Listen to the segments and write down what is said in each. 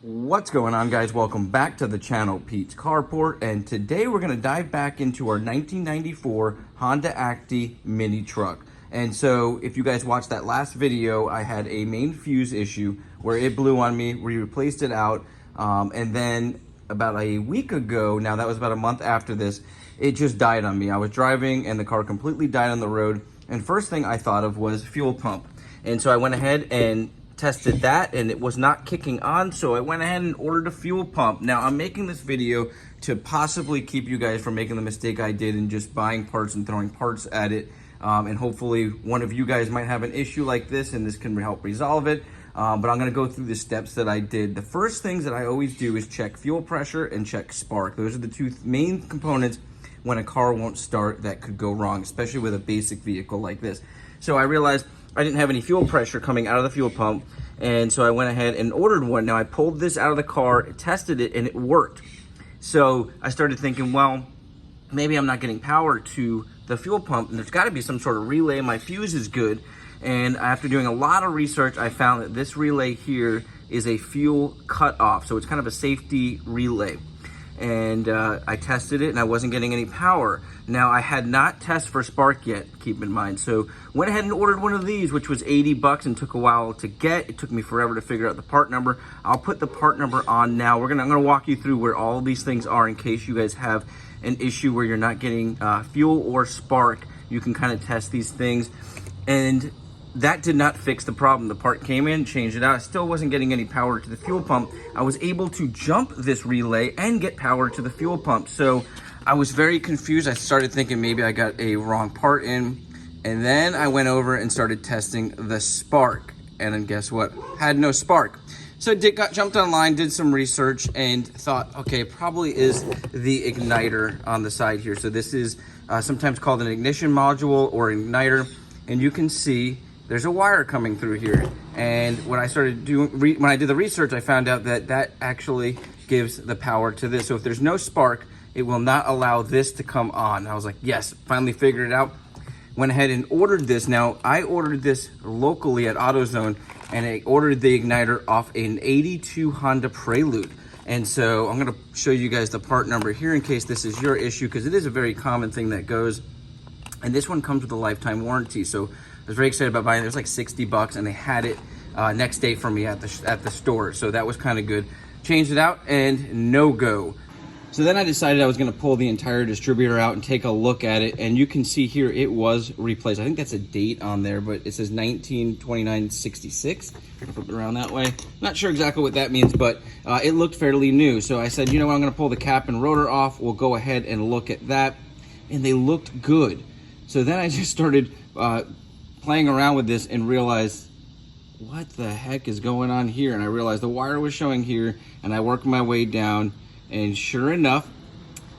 What's going on, guys? Welcome back to the channel, Pete's Carport, and today we're going to dive back into our 1994 Honda Acty mini truck. And so if you guys watched that last video, I had a main fuse issue where it blew on me. We replaced it out, and then about a week ago, now that was about a month after this, it just died on me. I was driving and the car completely died on the road, and first thing I thought of was fuel pump. And so I went ahead and tested that, and it was not kicking on, so I went ahead and ordered a fuel pump. Now I'm making this video to possibly keep you guys from making the mistake I did and just buying parts and throwing parts at it, and hopefully one of you guys might have an issue like this and this can help resolve it. But I'm going to go through the steps that I did. The first things that I always do is check fuel pressure and check spark. Those are the two main components when a car won't start that could go wrong, especially with a basic vehicle like this. So I realized I didn't have any fuel pressure coming out of the fuel pump, and so I went ahead and ordered one. Now I pulled this out of the car, tested it, and it worked. So I started thinking, well, maybe I'm not getting power to the fuel pump, and there's got to be some sort of relay. My fuse is good, and after doing a lot of research, I found that this relay here is a fuel cutoff, so it's kind of a safety relay. And I tested it and I wasn't getting any power. Now I had not tested for spark yet, keep in mind. So went ahead and ordered one of these, which was 80 bucks and took a while to get. It took me forever to figure out the part number. I'll put the part number on now. I'm gonna walk you through where all these things are in case you guys have an issue where you're not getting fuel or spark. You can kind of test these things. And that did not fix the problem. The part came in, changed it out. I still wasn't getting any power to the fuel pump. I was able to jump this relay and get power to the fuel pump. So I was very confused. I started thinking maybe I got a wrong part in. And then I went over and started testing the spark. And then guess what? Had no spark. So jumped online, did some research, and thought, okay, probably is the igniter on the side here. So this is sometimes called an ignition module or igniter. And you can see there's a wire coming through here. And when I started doing, when I did the research, I found out that that actually gives the power to this. So if there's no spark, it will not allow this to come on. I was like, yes, finally figured it out. Went ahead and ordered this. Now, I ordered this locally at AutoZone, and I ordered the igniter off an 82 Honda Prelude. And so I'm gonna show you guys the part number here in case this is your issue, because it is a very common thing that goes. And this one comes with a lifetime warranty. So I was very excited about buying it. It was like 60 bucks, and they had it next day for me at the store. So that was kind of good. Changed it out and no go. So then I decided I was going to pull the entire distributor out and take a look at it. And you can see here it was replaced. I think that's a date on there, but it says 1929-66. Flip it around that way. Not sure exactly what that means, but it looked fairly new. So I said, you know what, I'm going to pull the cap and rotor off. We'll go ahead and look at that. And they looked good. So then I just started playing around with this and realized, what the heck is going on here? And I realized the wire was showing here, and I worked my way down, and sure enough,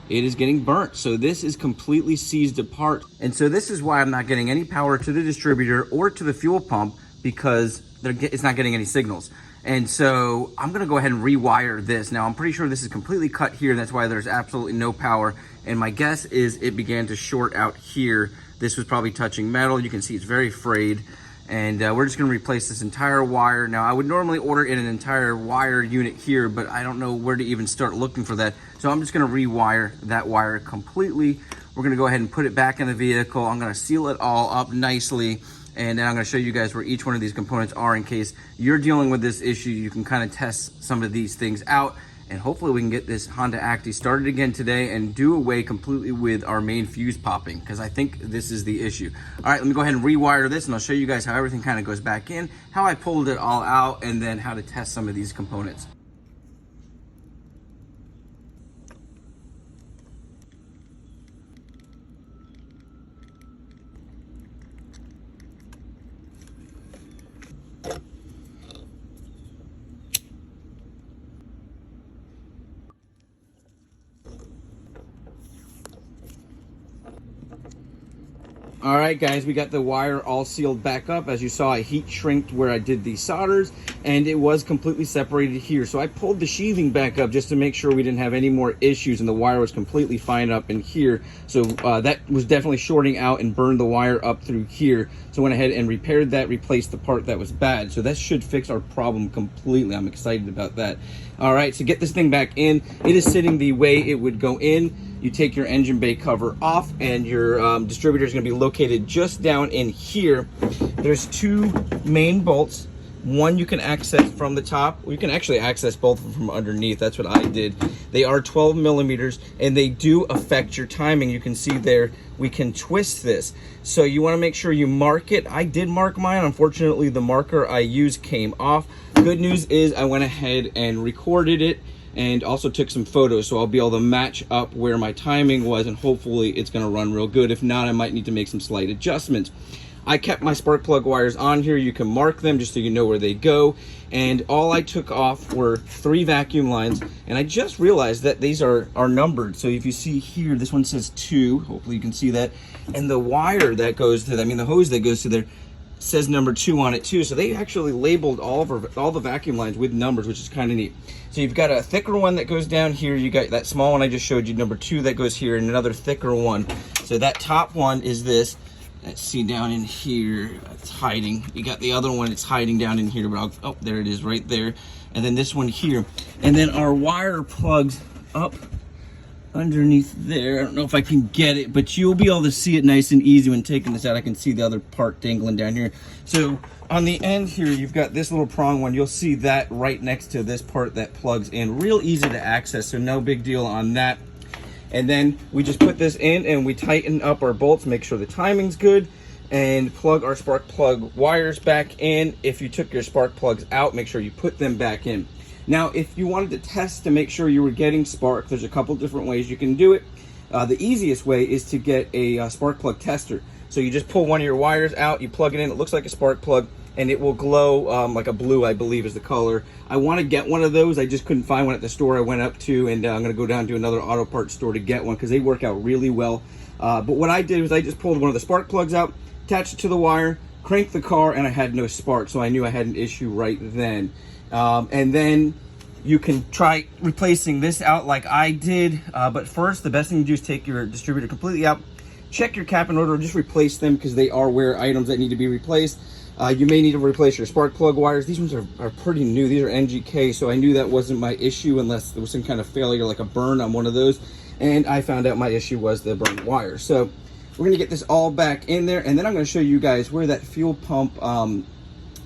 it is getting burnt. So this is completely seized apart. And so this is why I'm not getting any power to the distributor or to the fuel pump, because it's not getting any signals. And so I'm gonna go ahead and rewire this. Now I'm pretty sure this is completely cut here, and that's why there's absolutely no power. And my guess is it began to short out here. This was probably touching metal. You can see it's very frayed. And we're just gonna replace this entire wire. Now I would normally order in an entire wire unit here, but I don't know where to even start looking for that. So I'm just gonna rewire that wire completely. We're gonna go ahead and put it back in the vehicle. I'm gonna seal it all up nicely. And then I'm gonna show you guys where each one of these components are in case you're dealing with this issue. You can kind of test some of these things out, and hopefully we can get this Honda Acty started again today and do away completely with our main fuse popping, because I think this is the issue. All right, let me go ahead and rewire this, and I'll show you guys how everything kind of goes back in, how I pulled it all out, and then how to test some of these components. All right, guys, we got the wire all sealed back up. As you saw, I heat shrinked where I did the solders, and it was completely separated here. So I pulled the sheathing back up just to make sure we didn't have any more issues, and the wire was completely fine up in here. So that was definitely shorting out and burned the wire up through here. So I went ahead and repaired that, replaced the part that was bad. So that should fix our problem completely. I'm excited about that. All right, so get this thing back in. It is sitting the way it would go in. You take your engine bay cover off, and your distributor is going to be located just down in here. There's two main bolts. One you can access from the top. You can actually access both of them from underneath. That's what I did. They are 12 millimeters, and they do affect your timing. You can see there, we can twist this. So you want to make sure you mark it. I did mark mine. Unfortunately, the marker I used came off. Good news is I went ahead and recorded it and also took some photos, so I'll be able to match up where my timing was, and hopefully it's going to run real good. If not, I might need to make some slight adjustments. I kept my spark plug wires on here. You can mark them just so you know where they go. And all I took off were 3 vacuum lines. And I just realized that these are numbered. So if you see here, this one says 2. Hopefully you can see that. And the wire that goes to, the hose that goes to there says number 2 on it too. So they actually labeled all the vacuum lines with numbers, which is kind of neat. So you've got a thicker one that goes down here. You got that small one I just showed you, number 2, that goes here, and another thicker one. So that top one is this. Let's see down in here, it's hiding. You got the other one, it's hiding down in here, but oh, there it is right there. And then this one here. And then our wire plugs up underneath there. I don't know if I can get it, but you'll be able to see it nice and easy when taking this out. I can see the other part dangling down here. So on the end here, you've got this little prong one. You'll see that right next to this part that plugs in. Real easy to access, so no big deal on that. And then we just put this in and we tighten up our bolts, make sure the timing's good, and plug our spark plug wires back in. If you took your spark plugs out, make sure you put them back in. Now, if you wanted to test to make sure you were getting spark, there's a couple different ways you can do it. The easiest way is to get a spark plug tester. So you just pull one of your wires out, you plug it in, it looks like a spark plug, and it will glow like a blue, I believe is the color. I want to get one of those. I just couldn't find one at the store I went up to, and I'm going to go down to another auto parts store to get one because they work out really well. But what I did was I just pulled one of the spark plugs out, attached it to the wire, cranked the car, and I had no spark, so I knew I had an issue right then. And then you can try replacing this out like I did, but first the best thing to do is take your distributor completely out, check your cap in order, or just replace them because they are wear items that need to be replaced. You may need to replace your spark plug wires. These ones are pretty new. These are NGK, so I knew that wasn't my issue unless there was some kind of failure, like a burn on one of those. And I found out my issue was the burnt wire. So we're gonna get this all back in there, and then I'm gonna show you guys where that fuel pump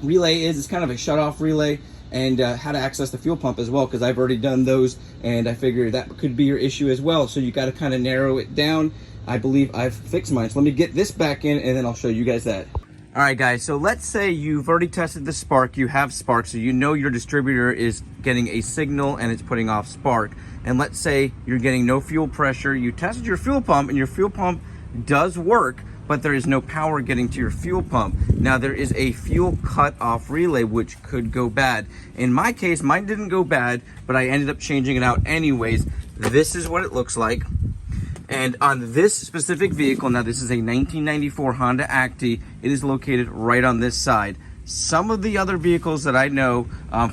relay is. It's kind of a shut-off relay, and how to access the fuel pump as well, because I've already done those, and I figured that could be your issue as well. So you gotta kind of narrow it down. I believe I've fixed mine. So let me get this back in, and then I'll show you guys that. All right, guys, so let's say you've already tested the spark, you have spark, so you know your distributor is getting a signal and it's putting off spark. And let's say you're getting no fuel pressure, you tested your fuel pump and your fuel pump does work, but there is no power getting to your fuel pump. Now there is a fuel cut-off relay which could go bad. In my case, mine didn't go bad, but I ended up changing it out anyways. This is what it looks like. And on this specific vehicle, now this is a 1994 Honda Acty, it is located right on this side. Some of the other vehicles that I know,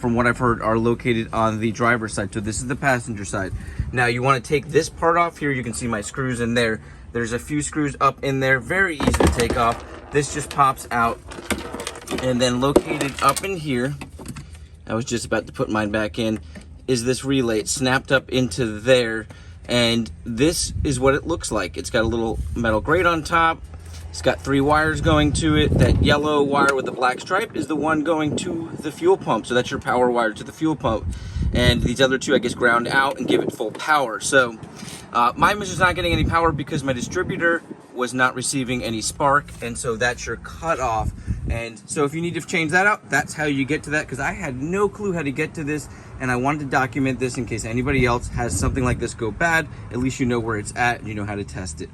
from what I've heard, are located on the driver's side. So this is the passenger side. Now you want to take this part off here. You can see my screws in there. There's a few screws up in there, very easy to take off. This just pops out. And then located up in here, I was just about to put mine back in, is this relay. It's snapped up into there. And this is what it looks like. It's got a little metal grate on top. It's got 3 wires going to it. That yellow wire with the black stripe is the one going to the fuel pump. So that's your power wire to the fuel pump. And these other 2, I guess, ground out and give it full power. So mine was just not getting any power because my distributor was not receiving any spark. And so that's your cutoff. And so if you need to change that out, that's how you get to that, because I had no clue how to get to this, and I wanted to document this in case anybody else has something like this go bad. At least you know where it's at and you know how to test it.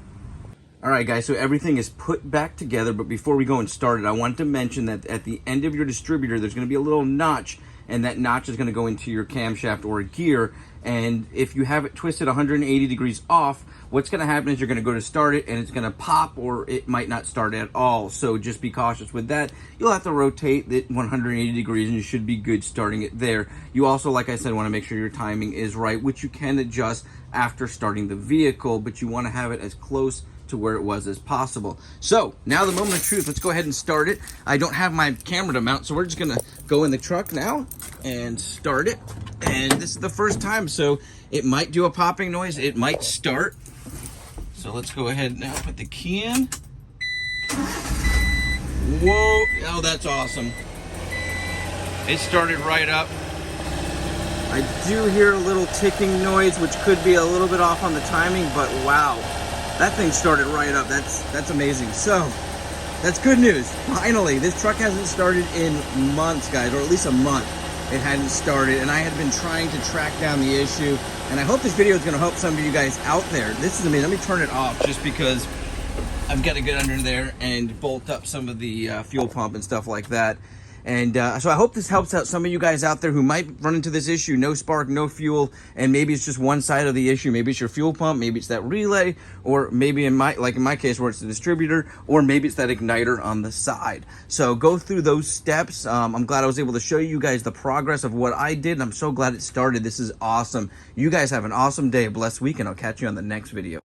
All right, guys, so everything is put back together, but before we go and start it, I wanted to mention that at the end of your distributor, there's going to be a little notch, and that notch is going to go into your camshaft or gear. And if you have it twisted 180 degrees off, what's going to happen is you're going to go to start it and it's going to pop, or it might not start at all. So just be cautious with that. You'll have to rotate it 180 degrees and you should be good starting it there. You also, like I said, want to make sure your timing is right, which you can adjust after starting the vehicle, but you want to have it as close to where it was as possible. So now the moment of truth, let's go ahead and start it. I don't have my camera to mount, so we're just gonna go in the truck now and start it. And this is the first time, so it might do a popping noise, it might start. So let's go ahead now, put the key in. Whoa, oh, that's awesome. It started right up. I do hear a little ticking noise, which could be a little bit off on the timing, but wow, that thing started right up. That's amazing. So that's good news. Finally, this truck hasn't started in months, guys, or at least a month. It hadn't started, and I had been trying to track down the issue, and I hope this video is going to help some of you guys out there. This is amazing. Let me turn it off just because I've got to get under there and bolt up some of the fuel pump and stuff like that. And so I hope this helps out some of you guys out there who might run into this issue, no spark, no fuel, and maybe it's just one side of the issue. Maybe it's your fuel pump, maybe it's that relay, or maybe in my case where it's the distributor, or maybe it's that igniter on the side. So go through those steps. I'm glad I was able to show you guys the progress of what I did, and I'm so glad it started. This is awesome. You guys have an awesome day, a blessed week, and I'll catch you on the next video.